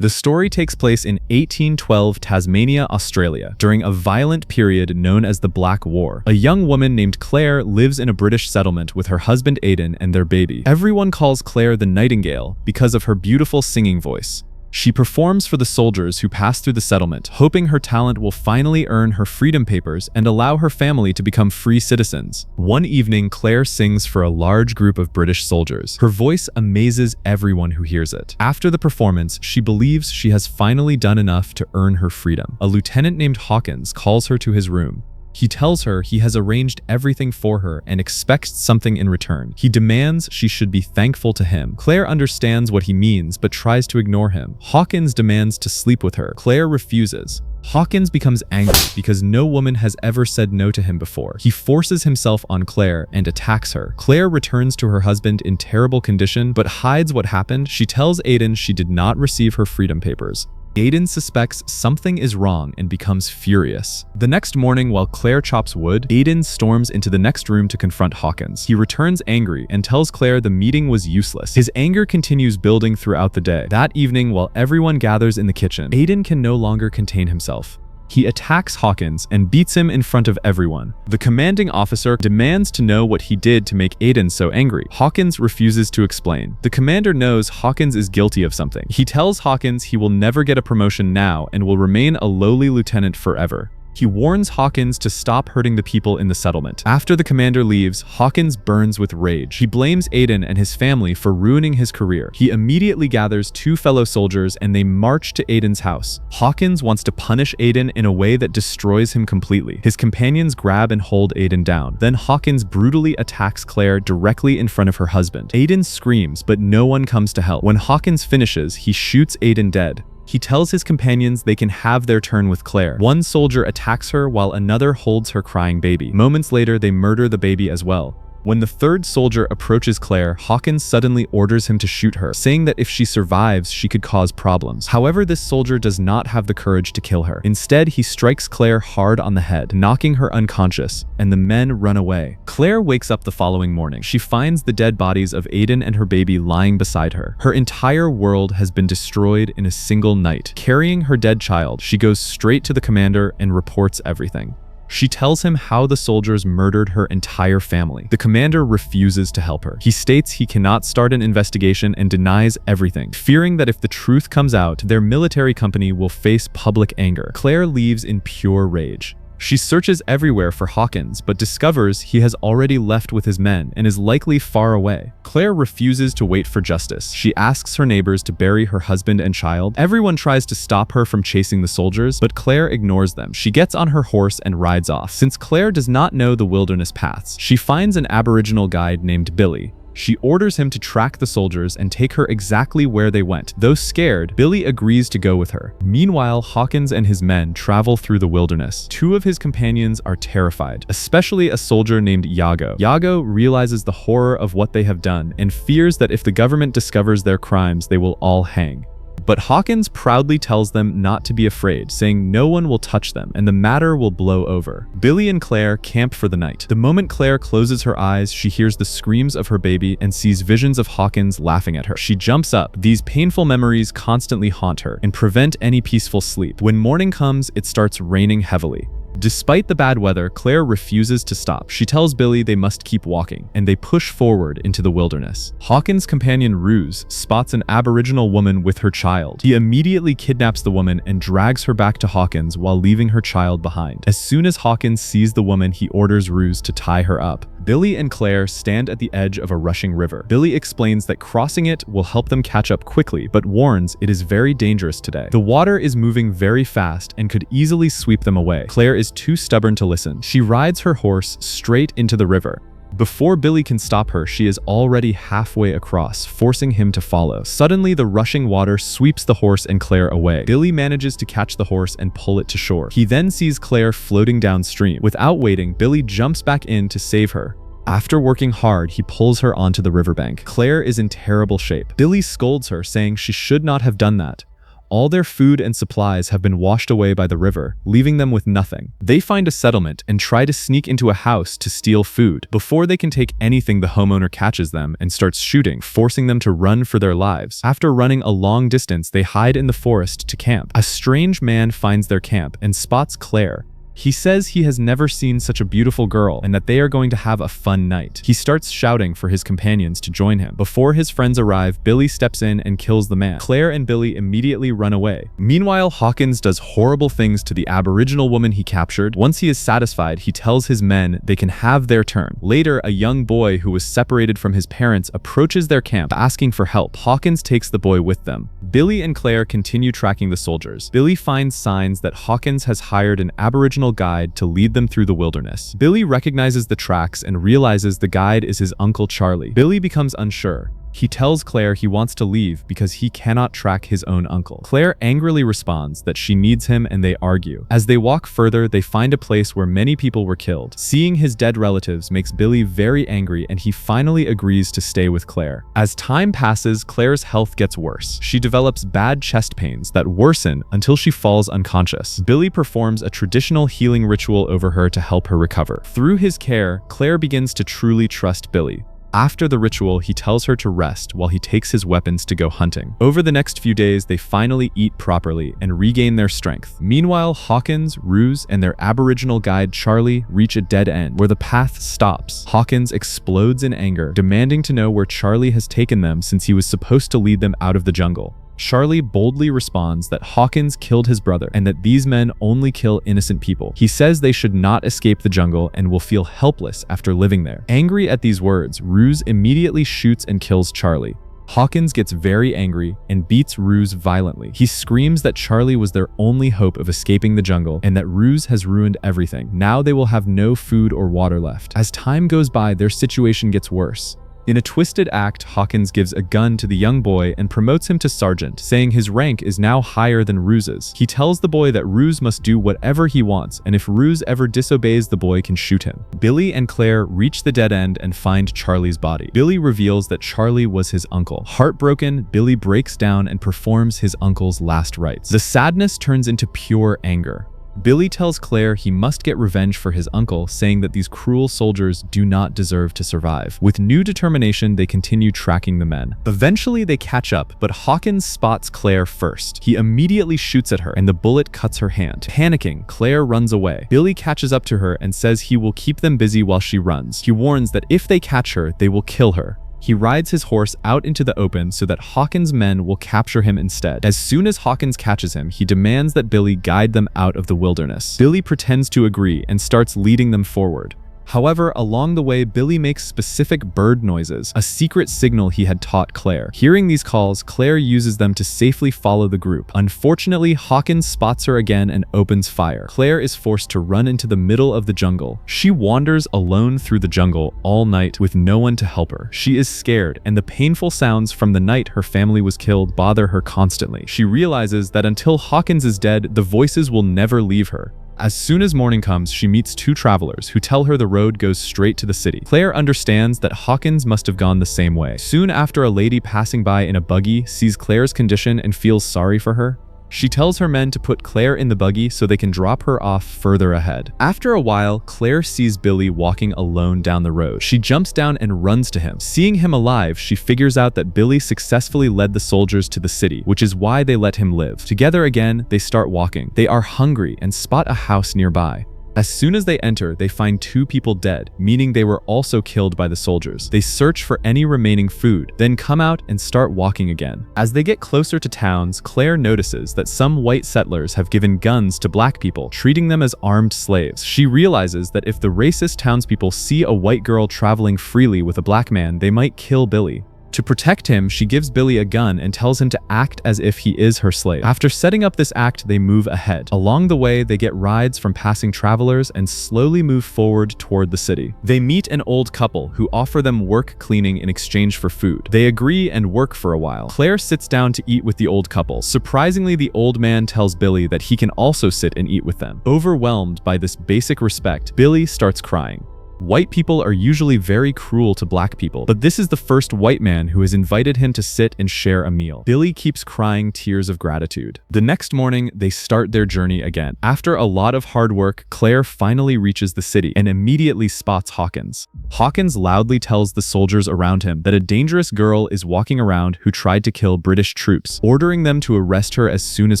The story takes place in 1812 Tasmania, Australia, during a violent period known as the Black War. A young woman named Claire lives in a British settlement with her husband Aidan and their baby. Everyone calls Claire the Nightingale because of her beautiful singing voice. She performs for the soldiers who pass through the settlement, hoping her talent will finally earn her freedom papers and allow her family to become free citizens. One evening, Claire sings for a large group of British soldiers. Her voice amazes everyone who hears it. After the performance, she believes she has finally done enough to earn her freedom. A lieutenant named Hawkins calls her to his room. He tells her he has arranged everything for her and expects something in return. He demands she should be thankful to him. Claire understands what he means but tries to ignore him. Hawkins demands to sleep with her. Claire refuses. Hawkins becomes angry because no woman has ever said no to him before. He forces himself on Claire and attacks her. Claire returns to her husband in terrible condition but hides what happened. She tells Aidan she did not receive her freedom papers. Aidan suspects something is wrong and becomes furious. The next morning, while Claire chops wood, Aidan storms into the next room to confront Hawkins. He returns angry and tells Claire the meeting was useless. His anger continues building throughout the day. That evening, while everyone gathers in the kitchen, Aidan can no longer contain himself. He attacks Hawkins and beats him in front of everyone. The commanding officer demands to know what he did to make Aidan so angry. Hawkins refuses to explain. The commander knows Hawkins is guilty of something. He tells Hawkins he will never get a promotion now and will remain a lowly lieutenant forever. He warns Hawkins to stop hurting the people in the settlement. After the commander leaves, Hawkins burns with rage. He blames Aidan and his family for ruining his career. He immediately gathers two fellow soldiers and they march to Aidan's house. Hawkins wants to punish Aidan in a way that destroys him completely. His companions grab and hold Aidan down. Then Hawkins brutally attacks Claire directly in front of her husband. Aidan screams, but no one comes to help. When Hawkins finishes, he shoots Aidan dead. He tells his companions they can have their turn with Claire. One soldier attacks her while another holds her crying baby. Moments later, they murder the baby as well. When the third soldier approaches Claire, Hawkins suddenly orders him to shoot her, saying that if she survives, she could cause problems. However, this soldier does not have the courage to kill her. Instead, he strikes Claire hard on the head, knocking her unconscious, and the men run away. Claire wakes up the following morning. She finds the dead bodies of Aidan and her baby lying beside her. Her entire world has been destroyed in a single night. Carrying her dead child, she goes straight to the commander and reports everything. She tells him how the soldiers murdered her entire family. The commander refuses to help her. He states he cannot start an investigation and denies everything, fearing that if the truth comes out, their military company will face public anger. Claire leaves in pure rage. She searches everywhere for Hawkins, but discovers he has already left with his men and is likely far away. Claire refuses to wait for justice. She asks her neighbors to bury her husband and child. Everyone tries to stop her from chasing the soldiers, but Claire ignores them. She gets on her horse and rides off. Since Claire does not know the wilderness paths, she finds an Aboriginal guide named Billy. She orders him to track the soldiers and take her exactly where they went. Though scared, Billy agrees to go with her. Meanwhile, Hawkins and his men travel through the wilderness. Two of his companions are terrified, especially a soldier named Yago. Yago realizes the horror of what they have done and fears that if the government discovers their crimes, they will all hang. But Hawkins proudly tells them not to be afraid, saying no one will touch them and the matter will blow over. Billy and Claire camp for the night. The moment Claire closes her eyes, she hears the screams of her baby and sees visions of Hawkins laughing at her. She jumps up. These painful memories constantly haunt her and prevent any peaceful sleep. When morning comes, it starts raining heavily. Despite the bad weather, Claire refuses to stop. She tells Billy they must keep walking, and they push forward into the wilderness. Hawkins' companion Ruse spots an Aboriginal woman with her child. He immediately kidnaps the woman and drags her back to Hawkins while leaving her child behind. As soon as Hawkins sees the woman, he orders Ruse to tie her up. Billy and Claire stand at the edge of a rushing river. Billy explains that crossing it will help them catch up quickly, but warns it is very dangerous today. The water is moving very fast and could easily sweep them away. Claire is too stubborn to listen. She rides her horse straight into the river. Before Billy can stop her, she is already halfway across, forcing him to follow. Suddenly, the rushing water sweeps the horse and Claire away. Billy manages to catch the horse and pull it to shore. He then sees Claire floating downstream. Without waiting, Billy jumps back in to save her. After working hard, he pulls her onto the riverbank. Claire is in terrible shape. Billy scolds her, saying she should not have done that. All their food and supplies have been washed away by the river, leaving them with nothing. They find a settlement and try to sneak into a house to steal food. Before they can take anything, the homeowner catches them and starts shooting, forcing them to run for their lives. After running a long distance, they hide in the forest to camp. A strange man finds their camp and spots Claire. He says he has never seen such a beautiful girl and that they are going to have a fun night. He starts shouting for his companions to join him. Before his friends arrive, Billy steps in and kills the man. Claire and Billy immediately run away. Meanwhile, Hawkins does horrible things to the Aboriginal woman he captured. Once he is satisfied, he tells his men they can have their turn. Later, a young boy who was separated from his parents approaches their camp asking for help. Hawkins takes the boy with them. Billy and Claire continue tracking the soldiers. Billy finds signs that Hawkins has hired an Aboriginal guide to lead them through the wilderness. Billy recognizes the tracks and realizes the guide is his uncle Charlie. Billy becomes unsure. He tells Claire he wants to leave because he cannot track his own uncle. Claire angrily responds that she needs him and they argue. As they walk further, they find a place where many people were killed. Seeing his dead relatives makes Billy very angry and he finally agrees to stay with Claire. As time passes, Claire's health gets worse. She develops bad chest pains that worsen until she falls unconscious. Billy performs a traditional healing ritual over her to help her recover. Through his care, Claire begins to truly trust Billy. After the ritual, he tells her to rest while he takes his weapons to go hunting. Over the next few days, they finally eat properly and regain their strength. Meanwhile, Hawkins, Ruse, and their Aboriginal guide Charlie reach a dead end where the path stops. Hawkins explodes in anger, demanding to know where Charlie has taken them since he was supposed to lead them out of the jungle. Charlie boldly responds that Hawkins killed his brother and that these men only kill innocent people. He says they should not escape the jungle and will feel helpless after living there. Angry at these words, Ruse immediately shoots and kills Charlie. Hawkins gets very angry and beats Ruse violently. He screams that Charlie was their only hope of escaping the jungle and that Ruse has ruined everything. Now they will have no food or water left. As time goes by, their situation gets worse. In a twisted act, Hawkins gives a gun to the young boy and promotes him to sergeant, saying his rank is now higher than Ruse's. He tells the boy that Ruse must do whatever he wants, and if Ruse ever disobeys, the boy can shoot him. Billy and Claire reach the dead end and find Charlie's body. Billy reveals that Charlie was his uncle. Heartbroken, Billy breaks down and performs his uncle's last rites. The sadness turns into pure anger. Billy tells Claire he must get revenge for his uncle, saying that these cruel soldiers do not deserve to survive. With new determination, they continue tracking the men. Eventually, they catch up, but Hawkins spots Claire first. He immediately shoots at her, and the bullet cuts her hand. Panicking, Claire runs away. Billy catches up to her and says he will keep them busy while she runs. He warns that if they catch her, they will kill her. He rides his horse out into the open so that Hawkins' men will capture him instead. As soon as Hawkins catches him, he demands that Billy guide them out of the wilderness. Billy pretends to agree and starts leading them forward. However, along the way, Billy makes specific bird noises, a secret signal he had taught Claire. Hearing these calls, Claire uses them to safely follow the group. Unfortunately, Hawkins spots her again and opens fire. Claire is forced to run into the middle of the jungle. She wanders alone through the jungle all night with no one to help her. She is scared, and the painful sounds from the night her family was killed bother her constantly. She realizes that until Hawkins is dead, the voices will never leave her. As soon as morning comes, she meets two travelers who tell her the road goes straight to the city. Claire understands that Hawkins must have gone the same way. Soon after, a lady passing by in a buggy sees Claire's condition and feels sorry for her. She tells her men to put Claire in the buggy so they can drop her off further ahead. After a while, Claire sees Billy walking alone down the road. She jumps down and runs to him. Seeing him alive, she figures out that Billy successfully led the soldiers to the city, which is why they let him live. Together again, they start walking. They are hungry and spot a house nearby. As soon as they enter, they find two people dead, meaning they were also killed by the soldiers. They search for any remaining food, then come out and start walking again. As they get closer to towns, Claire notices that some white settlers have given guns to black people, treating them as armed slaves. She realizes that if the racist townspeople see a white girl traveling freely with a black man, they might kill Billy. To protect him, she gives Billy a gun and tells him to act as if he is her slave. After setting up this act, they move ahead. Along the way, they get rides from passing travelers and slowly move forward toward the city. They meet an old couple who offer them work cleaning in exchange for food. They agree and work for a while. Claire sits down to eat with the old couple. Surprisingly, the old man tells Billy that he can also sit and eat with them. Overwhelmed by this basic respect, Billy starts crying. White people are usually very cruel to black people, but this is the first white man who has invited him to sit and share a meal. Billy keeps crying tears of gratitude. The next morning, they start their journey again. After a lot of hard work, Claire finally reaches the city and immediately spots Hawkins. Hawkins loudly tells the soldiers around him that a dangerous girl is walking around who tried to kill British troops, ordering them to arrest her as soon as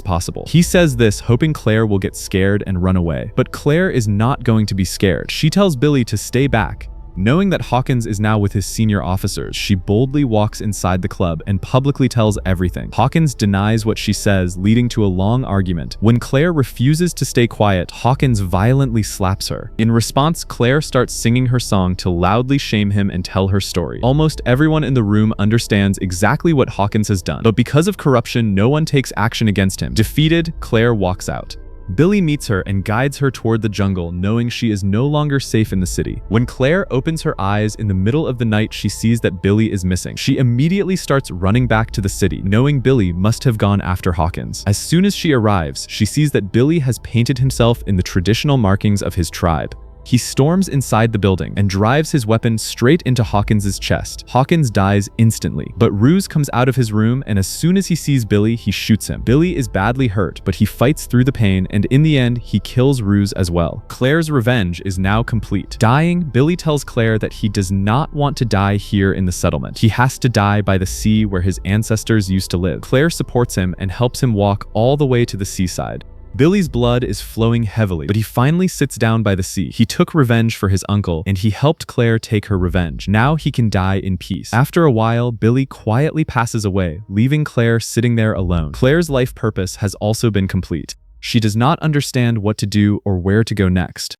possible. He says this hoping Claire will get scared and run away, but Claire is not going to be scared. She tells Billy to stay back. Knowing that Hawkins is now with his senior officers, she boldly walks inside the club and publicly tells everything. Hawkins denies what she says, leading to a long argument. When Claire refuses to stay quiet, Hawkins violently slaps her. In response, Claire starts singing her song to loudly shame him and tell her story. Almost everyone in the room understands exactly what Hawkins has done, but because of corruption, no one takes action against him. Defeated, Claire walks out. Billy meets her and guides her toward the jungle, knowing she is no longer safe in the city. When Claire opens her eyes in the middle of the night, she sees that Billy is missing. She immediately starts running back to the city, knowing Billy must have gone after Hawkins. As soon as she arrives, she sees that Billy has painted himself in the traditional markings of his tribe. He storms inside the building and drives his weapon straight into Hawkins' chest. Hawkins dies instantly, but Ruse comes out of his room, and as soon as he sees Billy, he shoots him. Billy is badly hurt, but he fights through the pain, and in the end, he kills Ruse as well. Claire's revenge is now complete. Dying, Billy tells Claire that he does not want to die here in the settlement. He has to die by the sea where his ancestors used to live. Claire supports him and helps him walk all the way to the seaside. Billy's blood is flowing heavily, but he finally sits down by the sea. He took revenge for his uncle, and he helped Claire take her revenge. Now he can die in peace. After a while, Billy quietly passes away, leaving Claire sitting there alone. Claire's life purpose has also been complete. She does not understand what to do or where to go next.